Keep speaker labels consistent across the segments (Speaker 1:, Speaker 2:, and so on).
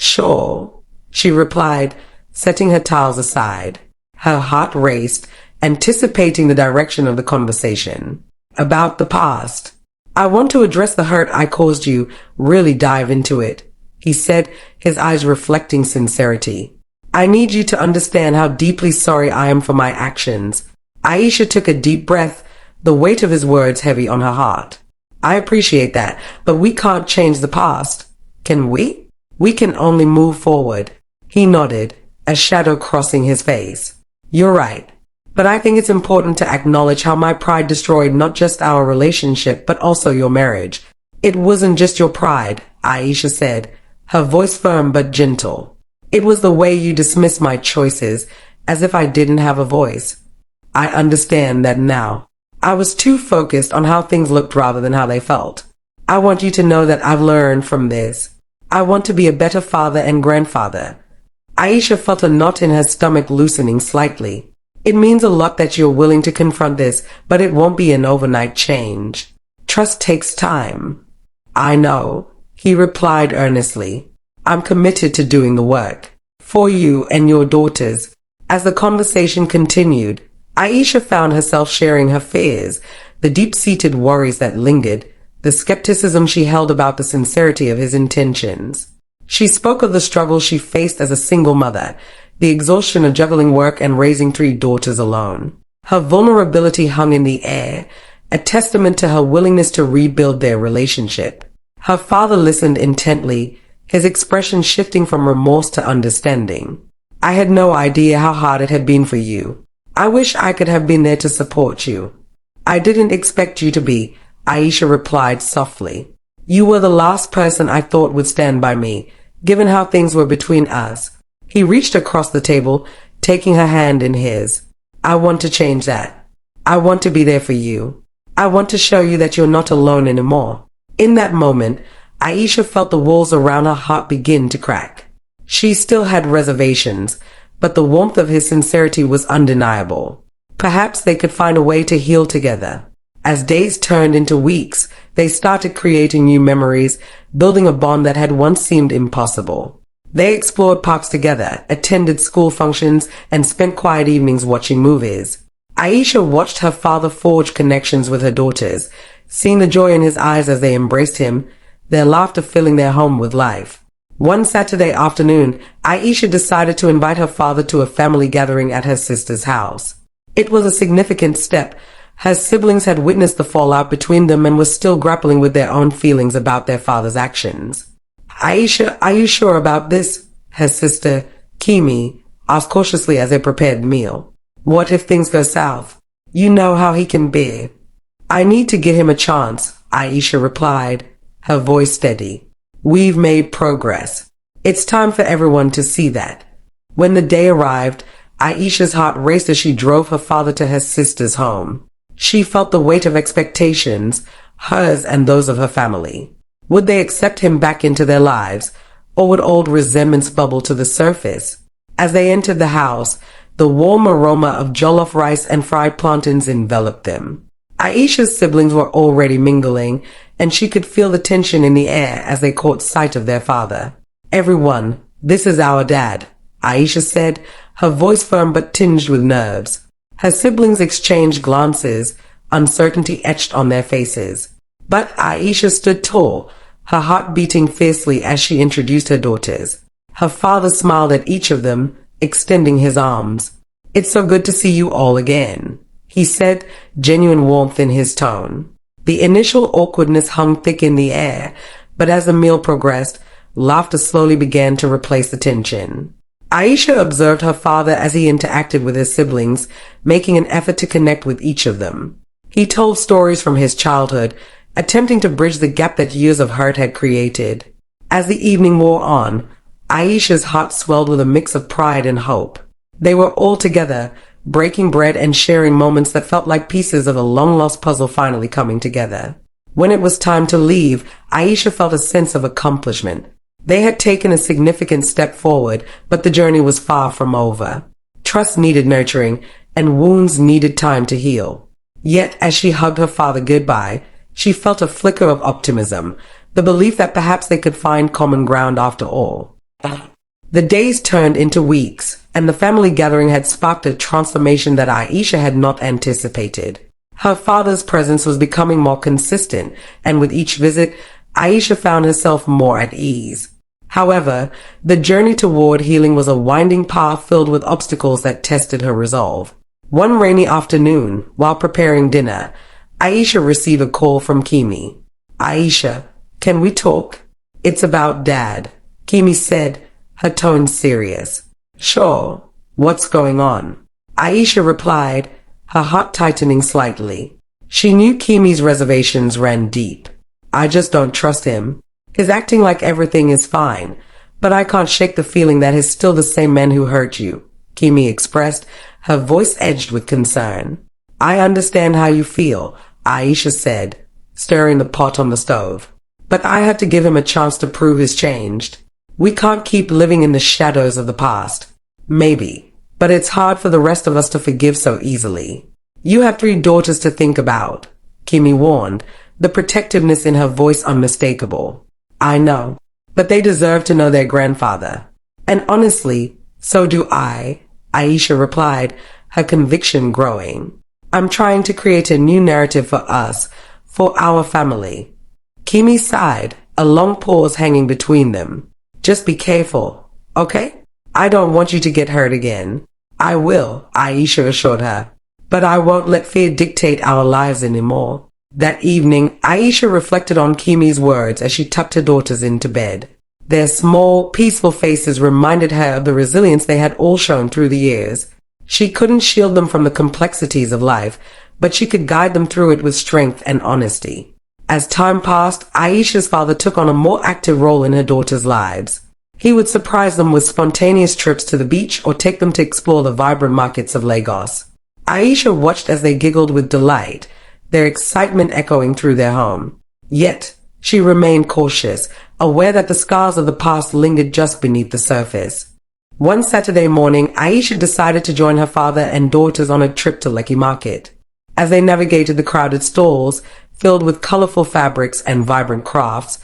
Speaker 1: Sure, she replied, setting her towels aside. Her heart raced, anticipating the direction of the conversation. About the past. I want to address the hurt I caused you, really dive into it, he said, his eyes reflecting sincerity. I need you to understand how deeply sorry I am for my actions. Aisha took a deep breath, the weight of his words heavy on her heart. I appreciate that, but we can't change the past. Can we? We can only move forward. He nodded, a shadow crossing his face. You're right. But I think it's important to acknowledge how my pride destroyed not just our relationship, but also your marriage. It wasn't just your pride, Aisha said, her voice firm but gentle. It was the way you dismissed my choices, as if I didn't have a voice. I understand that now. I was too focused on how things looked rather than how they felt. I want you to know that I've learned from this. I want to be a better father and grandfather. Aisha felt a knot in her stomach loosening slightly. It means a lot that you're willing to confront this, but it won't be an overnight change. Trust takes time. I know, he replied earnestly. I'm committed to doing the work. For you and your daughters. As the conversation continued, Aisha found herself sharing her fears, the deep-seated worries that lingered, the skepticism she held about the sincerity of his intentions. She spoke of the struggles she faced as a single mother, the exhaustion of juggling work and raising 3 daughters alone. Her vulnerability hung in the air, a testament to her willingness to rebuild their relationship. Her father listened intently, his expression shifting from remorse to understanding. I had no idea how hard it had been for you. I wish I could have been there to support you. I didn't expect you to be, Aisha replied softly. You were the last person I thought would stand by me, given how things were between us. He reached across the table, taking her hand in his. I want to change that. I want to be there for you. I want to show you that you're not alone anymore. In that moment, Aisha felt the walls around her heart begin to crack. She still had reservations, but the warmth of his sincerity was undeniable. Perhaps they could find a way to heal together. As days turned into weeks, they started creating new memories, building a bond that had once seemed impossible. They explored parks together, attended school functions, and spent quiet evenings watching movies. Aisha watched her father forge connections with her daughters, seeing the joy in his eyes as they embraced him, their laughter filling their home with life. One Saturday afternoon, Aisha decided to invite her father to a family gathering at her sister's house. It was a significant step. Her siblings had witnessed the fallout between them and were still grappling with their own feelings about their father's actions. Aisha, are you sure about this? Her sister, Kimi, asked cautiously as they prepared the meal. What if things go south? You know how he can be. I need to give him a chance, Aisha replied, her voice steady. We've made progress. It's time for everyone to see that. When the day arrived, Aisha's heart raced as she drove her father to her sister's home. She felt the weight of expectations, hers and those of her family. Would they accept him back into their lives, or would old resentments bubble to the surface? As they entered the house, the warm aroma of jollof rice and fried plantains enveloped them. Aisha's siblings were already mingling, and she could feel the tension in the air as they caught sight of their father. Everyone, this is our dad, Aisha said, her voice firm but tinged with nerves. Her siblings exchanged glances, uncertainty etched on their faces. But Aisha stood tall, her heart beating fiercely as she introduced her daughters. Her father smiled at each of them, extending his arms. It's so good to see you all again, he said, genuine warmth in his tone. The initial awkwardness hung thick in the air, but as the meal progressed, laughter slowly began to replace the tension. Aisha observed her father as he interacted with his siblings, making an effort to connect with each of them. He told stories from his childhood, attempting to bridge the gap that years of hurt had created. As the evening wore on, Aisha's heart swelled with a mix of pride and hope. They were all together, breaking bread and sharing moments that felt like pieces of a long-lost puzzle finally coming together. When it was time to leave, Aisha felt a sense of accomplishment. They had taken a significant step forward, but the journey was far from over. Trust needed nurturing, and wounds needed time to heal. Yet, as she hugged her father goodbye, she felt a flicker of optimism, the belief that perhaps they could find common ground after all. The days turned into weeks, and the family gathering had sparked a transformation that Aisha had not anticipated. Her father's presence was becoming more consistent, and with each visit, Aisha found herself more at ease. However, the journey toward healing was a winding path filled with obstacles that tested her resolve. One rainy afternoon, while preparing dinner, Aisha received a call from Kimi. "Aisha, can we talk? It's about Dad," Kimi said, her tone serious. "Sure. What's going on?" Aisha replied, her heart tightening slightly. She knew Kimi's reservations ran deep. "I just don't trust him. He's acting like everything is fine, but I can't shake the feeling that he's still the same man who hurt you," Kimi expressed, her voice edged with concern. "I understand how you feel," Aisha said, stirring the pot on the stove. "But I had to give him a chance to prove he's changed. We can't keep living in the shadows of the past." "Maybe, but it's hard for the rest of us to forgive so easily. You have 3 daughters to think about," Kimi warned, the protectiveness in her voice unmistakable. "I know, but they deserve to know their grandfather. And honestly, so do I," Aisha replied, her conviction growing. "I'm trying to create a new narrative for us, for our family." Kimi sighed, a long pause hanging between them. "Just be careful, okay? I don't want you to get hurt again." "I will," Aisha assured her. "But I won't let fear dictate our lives anymore." That evening, Aisha reflected on Kimi's words as she tucked her daughters into bed. Their small, peaceful faces reminded her of the resilience they had all shown through the years. She couldn't shield them from the complexities of life, but she could guide them through it with strength and honesty. As time passed, Aisha's father took on a more active role in her daughters' lives. He would surprise them with spontaneous trips to the beach or take them to explore the vibrant markets of Lagos. Aisha watched as they giggled with delight, their excitement echoing through their home. Yet, she remained cautious, aware that the scars of the past lingered just beneath the surface. One Saturday morning, Aisha decided to join her father and daughters on a trip to Lekki Market. As they navigated the crowded stalls, filled with colorful fabrics and vibrant crafts,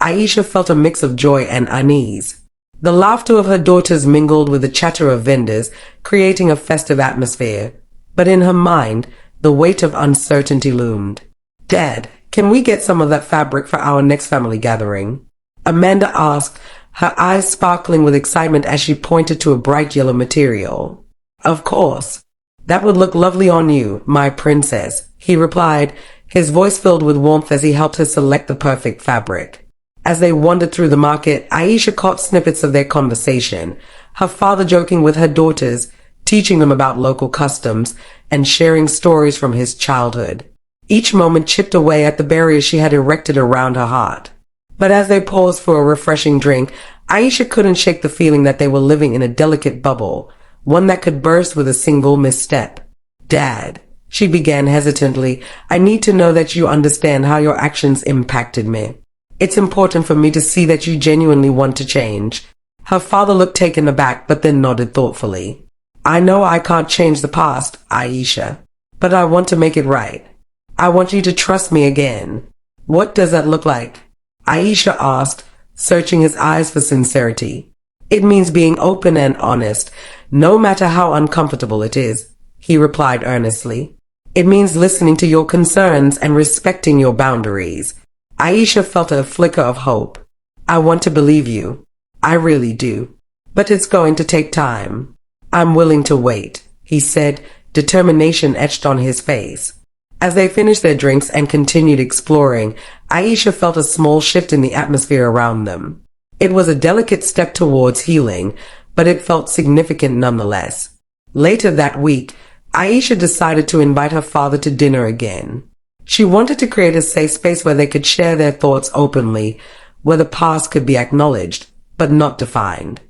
Speaker 1: Aisha felt a mix of joy and unease. The laughter of her daughters mingled with the chatter of vendors, creating a festive atmosphere. But in her mind, the weight of uncertainty loomed. "Dad, can we get some of that fabric for our next family gathering?" Amanda asked, her eyes sparkling with excitement as she pointed to a bright yellow material. "Of course. That would look lovely on you, my princess," he replied, his voice filled with warmth as he helped her select the perfect fabric. As they wandered through the market, Aisha caught snippets of their conversation, her father joking with her daughters, teaching them about local customs, and sharing stories from his childhood. Each moment chipped away at the barriers she had erected around her heart. But as they paused for a refreshing drink, Aisha couldn't shake the feeling that they were living in a delicate bubble, one that could burst with a single misstep. "Dad," she began hesitantly, "I need to know that you understand how your actions impacted me. It's important for me to see that you genuinely want to change." Her father looked taken aback, but then nodded thoughtfully. "I know I can't change the past, Aisha, but I want to make it right. I want you to trust me again." "What does that look like?" Aisha asked, searching his eyes for sincerity. "It means being open and honest, no matter how uncomfortable it is," he replied earnestly. "It means listening to your concerns and respecting your boundaries." Aisha felt a flicker of hope. "I want to believe you. I really do. But it's going to take time." "I'm willing to wait," he said, determination etched on his face. As they finished their drinks and continued exploring, Aisha felt a small shift in the atmosphere around them. It was a delicate step towards healing, but it felt significant nonetheless. Later that week, Aisha decided to invite her father to dinner again. She wanted to create a safe space where they could share their thoughts openly, where the past could be acknowledged, but not defined.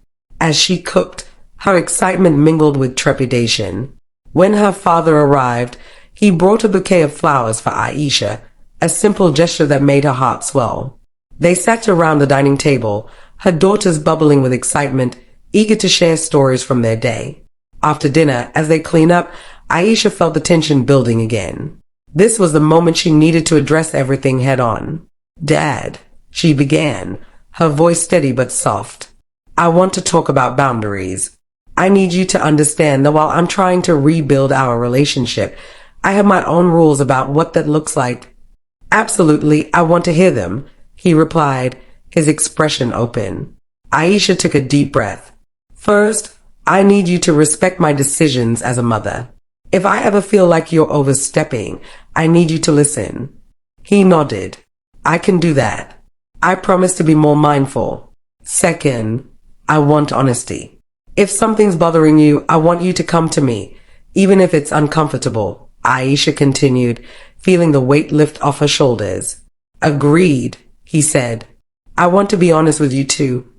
Speaker 1: As she cooked, her excitement mingled with trepidation. When her father arrived, he brought a bouquet of flowers for Aisha, a simple gesture that made her heart swell. They sat around the dining table, her daughters bubbling with excitement, eager to share stories from their day. After dinner, as they cleaned up, Aisha felt the tension building again. This was the moment she needed to address everything head on. "Dad," she began, her voice steady but soft. I want to talk about boundaries. I need you to understand that while I'm trying to rebuild our relationship, I have my own rules about what that looks like. Absolutely, I want to hear them, he replied, his expression open. Aisha took a deep breath. First, I need you to respect my decisions as a mother. If I ever feel like you're overstepping, I need you to listen. He nodded. I can do that. I promise to be more mindful. Second, I want honesty. If something's bothering you, I want you to come to me, even if it's uncomfortable, Aisha continued, feeling the weight lift off her shoulders. Agreed, he said. I want to be honest with you too.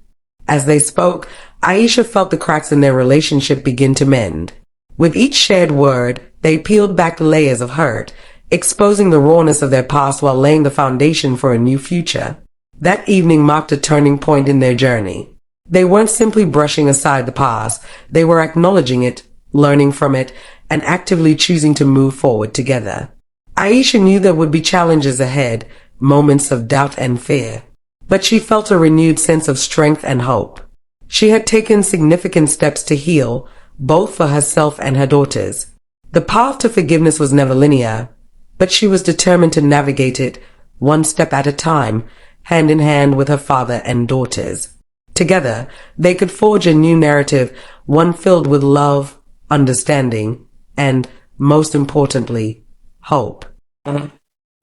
Speaker 1: As they spoke, Aisha felt the cracks in their relationship begin to mend. With each shared word, they peeled back layers of hurt, exposing the rawness of their past while laying the foundation for a new future. That evening marked a turning point in their journey. They weren't simply brushing aside the past, they were acknowledging it, learning from it, and actively choosing to move forward together. Aisha knew there would be challenges ahead, moments of doubt and fear, but she felt a renewed sense of strength and hope. She had taken significant steps to heal, both for herself and her daughters. The path to forgiveness was never linear, but she was determined to navigate it, one step at a time, hand in hand with her father and daughters. Together, they could forge a new narrative, one filled with love, understanding, and, most importantly, hope.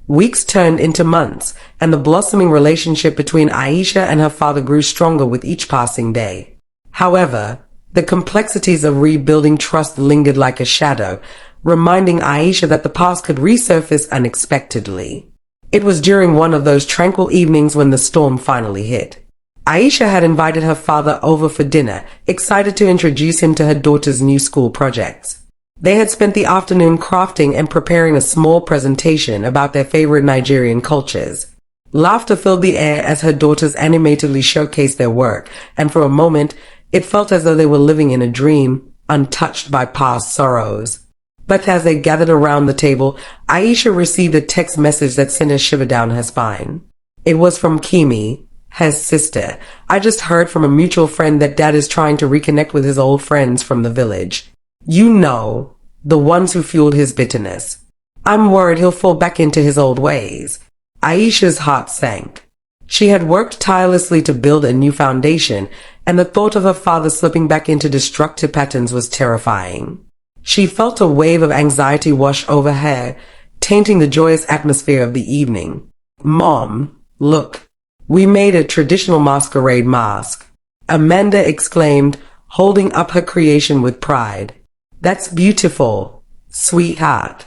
Speaker 1: Weeks turned into months, and the blossoming relationship between Aisha and her father grew stronger with each passing day. However, the complexities of rebuilding trust lingered like a shadow, reminding Aisha that the past could resurface unexpectedly. It was during one of those tranquil evenings when the storm finally hit. Aisha had invited her father over for dinner, excited to introduce him to her daughter's new school projects. They had spent the afternoon crafting and preparing a small presentation about their favorite Nigerian cultures. Laughter filled the air as her daughters animatedly showcased their work, and for a moment, it felt as though they were living in a dream, untouched by past sorrows. But as they gathered around the table, Aisha received a text message that sent a shiver down her spine. It was from Kimi, her sister. I just heard from a mutual friend that Dad is trying to reconnect with his old friends from the village. You know, the ones who fueled his bitterness. I'm worried he'll fall back into his old ways. Aisha's heart sank. She had worked tirelessly to build a new foundation, and the thought of her father slipping back into destructive patterns was terrifying. She felt a wave of anxiety wash over her, tainting the joyous atmosphere of the evening. Mom, look. We made a traditional masquerade mask, Amanda exclaimed, holding up her creation with pride. That's beautiful, sweetheart,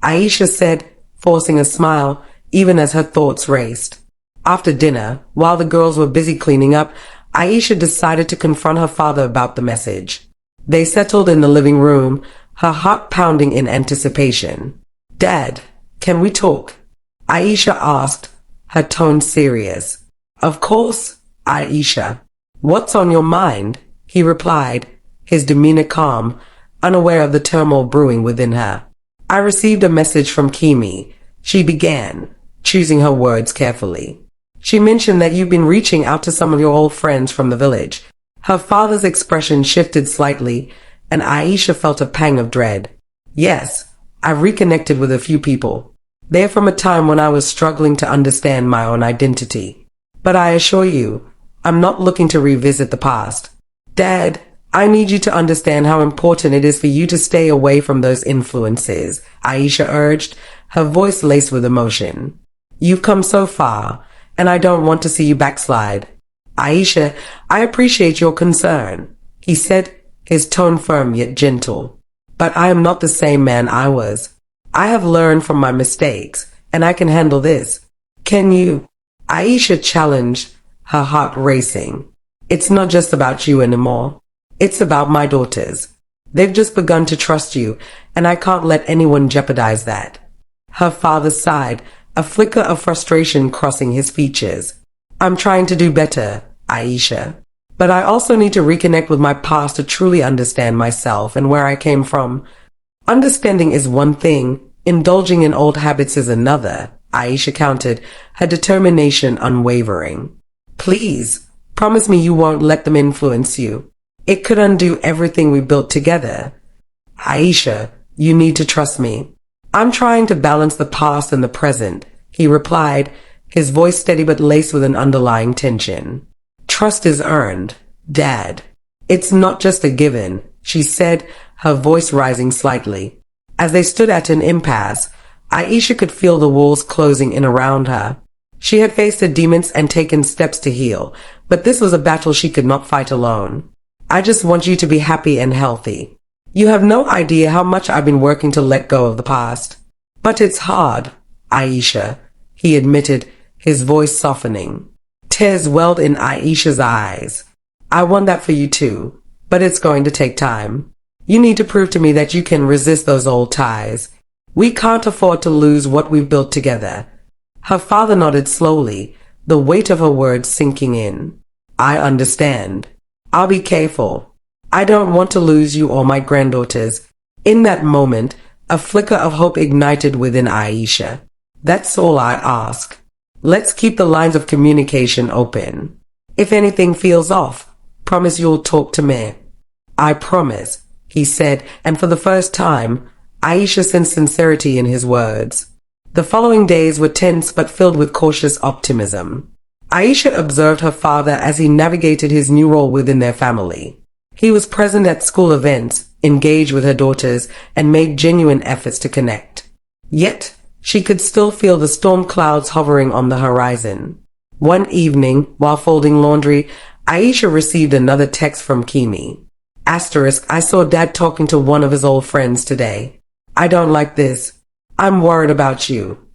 Speaker 1: Aisha said, forcing a smile, even as her thoughts raced. After dinner, while the girls were busy cleaning up, Aisha decided to confront her father about the message. They settled in the living room, her heart pounding in anticipation. Dad, can we talk? Aisha asked, her tone serious. Of course, Aisha. What's on your mind? He replied, his demeanor calm, unaware of the turmoil brewing within her. I received a message from Kimi, she began, choosing her words carefully. She mentioned that you've been reaching out to some of your old friends from the village. Her father's expression shifted slightly, and Aisha felt a pang of dread. Yes, I've reconnected with a few people. They're from a time when I was struggling to understand my own identity. But I assure you, I'm not looking to revisit the past. Dad, I need you to understand how important it is for you to stay away from those influences, Aisha urged, her voice laced with emotion. You've come so far, and I don't want to see you backslide. Aisha, I appreciate your concern, he said, his tone firm yet gentle. But I am not the same man I was. I have learned from my mistakes, and I can handle this. Can you? Aisha challenged, her heart racing. It's not just about you anymore. It's about my daughters. They've just begun to trust you, and I can't let anyone jeopardize that. Her father sighed, a flicker of frustration crossing his features. I'm trying to do better, Aisha. But I also need to reconnect with my past to truly understand myself and where I came from. Understanding is one thing, indulging in old habits is another, Aisha countered, her determination unwavering. Please, Promise me you won't let them influence you. It could undo everything we built together. Aisha, you need to trust me. I'm trying to balance the past and the present, he replied, his voice steady but laced with an underlying tension. Trust is earned, Dad. It's not just a given, she said, her voice rising slightly. As they stood at an impasse, Aisha could feel the walls closing in around her. She had faced the demons and taken steps to heal, but this was a battle she could not fight alone. I just want you to be happy and healthy. You have no idea how much I've been working to let go of the past. But it's hard, Aisha, he admitted, his voice softening. Tears welled in Aisha's eyes. I want that for you too, but it's going to take time. You need to prove to me that you can resist those old ties. We can't afford to lose what we've built together. Her father nodded slowly, the weight of her words sinking in. I understand. I'll be careful. I don't want to lose you or my granddaughters. In that moment, a flicker of hope ignited within Aisha. That's all I ask. Let's keep the lines of communication open. If anything feels off, promise you'll talk to me. I promise, he said, and for the first time, Aisha sensed sincerity in his words. The following days were tense but filled with cautious optimism. Aisha observed her father as he navigated his new role within their family. He was present at school events, engaged with her daughters, and made genuine efforts to connect. Yet, she could still feel the storm clouds hovering on the horizon. One evening, while folding laundry, Aisha received another text from Kimi. Asterisk, I saw Dad talking to one of his old friends today. I don't like this. I'm worried about you.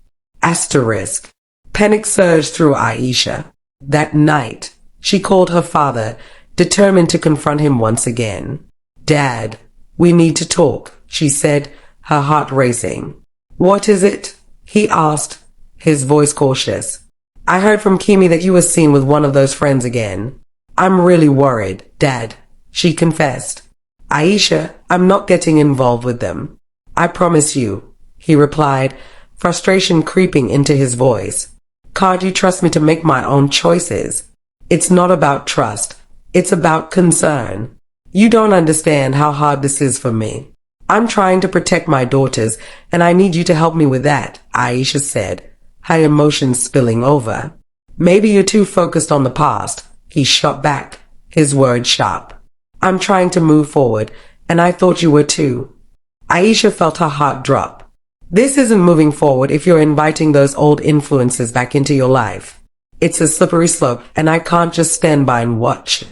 Speaker 1: Asterisk. Panic surged through Aisha. That night, she called her father, determined to confront him once again. Dad, we need to talk, she said, her heart racing. What is it? He asked, his voice cautious. I heard from Kimi that you were seen with one of those friends again. I'm really worried, Dad, she confessed. Aisha, I'm not getting involved with them. I promise you, he replied, frustration creeping into his voice. Can't you trust me to make my own choices? It's not about trust. It's about concern. You don't understand how hard this is for me. I'm trying to protect my daughters, and I need you to help me with that, Aisha said, her emotions spilling over. Maybe you're too focused on the past, he shot back, his words sharp. I'm trying to move forward, and I thought you were too. Aisha felt her heart drop. This isn't moving forward if you're inviting those old influences back into your life. It's a slippery slope, and I can't just stand by and watch.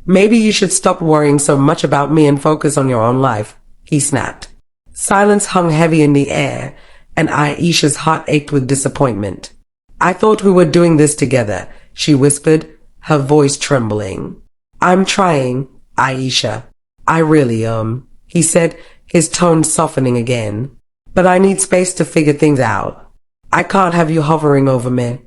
Speaker 1: Maybe you should stop worrying so much about me and focus on your own life, he snapped. Silence hung heavy in the air, and Aisha's heart ached with disappointment. I thought we were doing this together, she whispered, her voice trembling. I'm trying, Aisha. I really am, he said, his tone softening again. But I need space to figure things out. I can't have you hovering over me.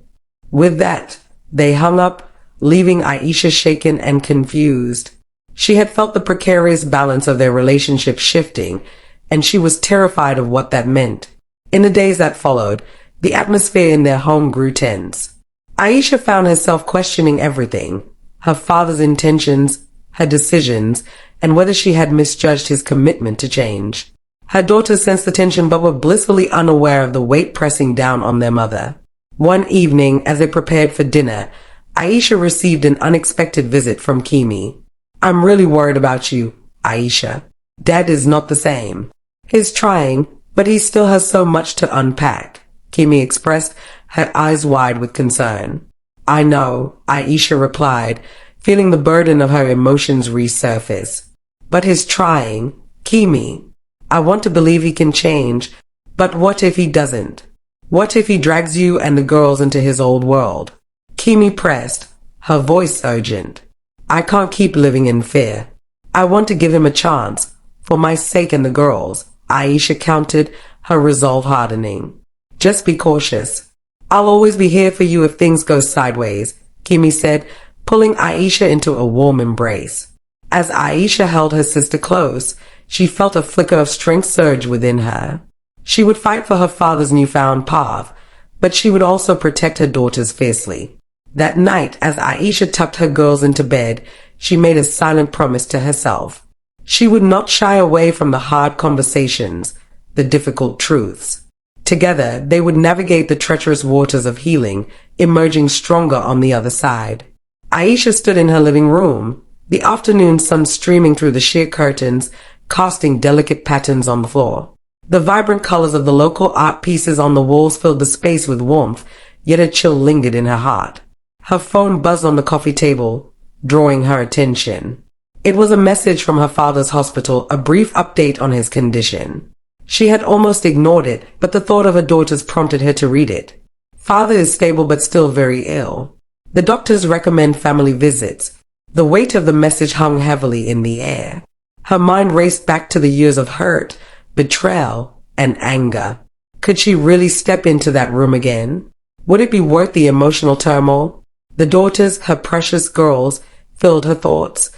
Speaker 1: With that, they hung up, leaving Aisha shaken and confused. She had felt the precarious balance of their relationship shifting, and she was terrified of what that meant. In the days that followed, the atmosphere in their home grew tense. Aisha found herself questioning everything, her father's intentions, her decisions, and whether she had misjudged his commitment to change. Her daughters sensed the tension but were blissfully unaware of the weight pressing down on their mother. One evening, as they prepared for dinner, Aisha received an unexpected visit from Kimi. I'm really worried about you, Aisha. Dad is not the same. He's trying, but he still has so much to unpack, Kimi expressed, her eyes wide with concern. I know, Aisha replied, feeling the burden of her emotions resurface. But he's trying, Kimi. I want to believe he can change, but what if he doesn't? What if he drags you and the girls into his old world? Kimi pressed, her voice urgent. I can't keep living in fear. I want to give him a chance, for my sake and the girls, Aisha countered, her resolve hardening. Just be cautious. I'll always be here for you if things go sideways, Kimi said, pulling Aisha into a warm embrace. As Aisha held her sister close, she felt a flicker of strength surge within her. She would fight for her father's newfound path, but she would also protect her daughters fiercely. That night, as Aisha tucked her girls into bed, she made a silent promise to herself. She would not shy away from the hard conversations, the difficult truths. Together, they would navigate the treacherous waters of healing, emerging stronger on the other side. Aisha stood in her living room, the afternoon sun streaming through the sheer curtains, casting delicate patterns on the floor. The vibrant colors of the local art pieces on the walls filled the space with warmth, yet a chill lingered in her heart. Her phone buzzed on the coffee table, drawing her attention. It was a message from her father's hospital, a brief update on his condition. She had almost ignored it, but the thought of her daughters prompted her to read it. Father is stable but still very ill. The doctors recommend family visits. The weight of the message hung heavily in the air. Her mind raced back to the years of hurt, betrayal, and anger. Could she really step into that room again? Would it be worth the emotional turmoil? The daughters, her precious girls, filled her thoughts.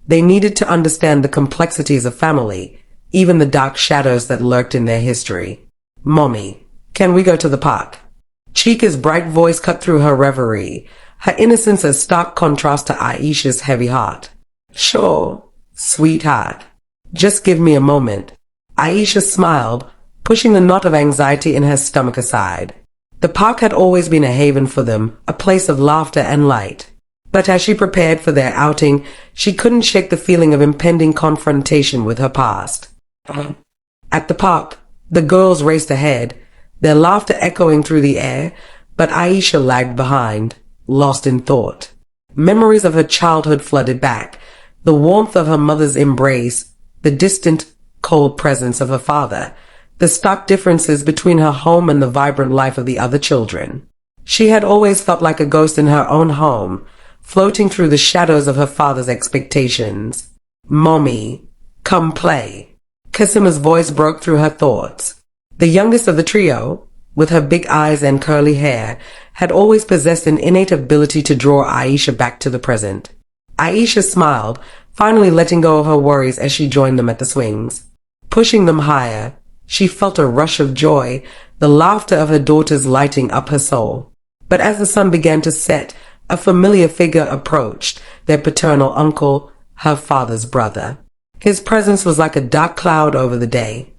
Speaker 1: They needed to understand the complexities of family, even the dark shadows that lurked in their history. "Mommy, can we go to the park?" Chika's bright voice cut through her reverie, her innocence a stark contrast to Aisha's heavy heart. "Sure, sweetheart. Just give me a moment." Aisha smiled, pushing the knot of anxiety in her stomach aside. The park had always been a haven for them, a place of laughter and light. But as she prepared for their outing, she couldn't shake the feeling of impending confrontation with her past. At the park, the girls raced ahead, their laughter echoing through the air, but Aisha lagged behind, lost in thought. Memories of her childhood flooded back, the warmth of her mother's embrace, the distant, cold presence of her father, the stark differences between her home and the vibrant life of the other children. She had always felt like a ghost in her own home, floating through the shadows of her father's expectations. "Mommy, come play." Kasima's voice broke through her thoughts. The youngest of the trio, with her big eyes and curly hair, had always possessed an innate ability to draw Aisha back to the present. Aisha smiled, finally letting go of her worries as she joined them at the swings. Pushing them higher, she felt a rush of joy, the laughter of her daughters lighting up her soul. But as the sun began to set, a familiar figure approached, their paternal uncle, her father's brother. His presence was like a dark cloud over the day.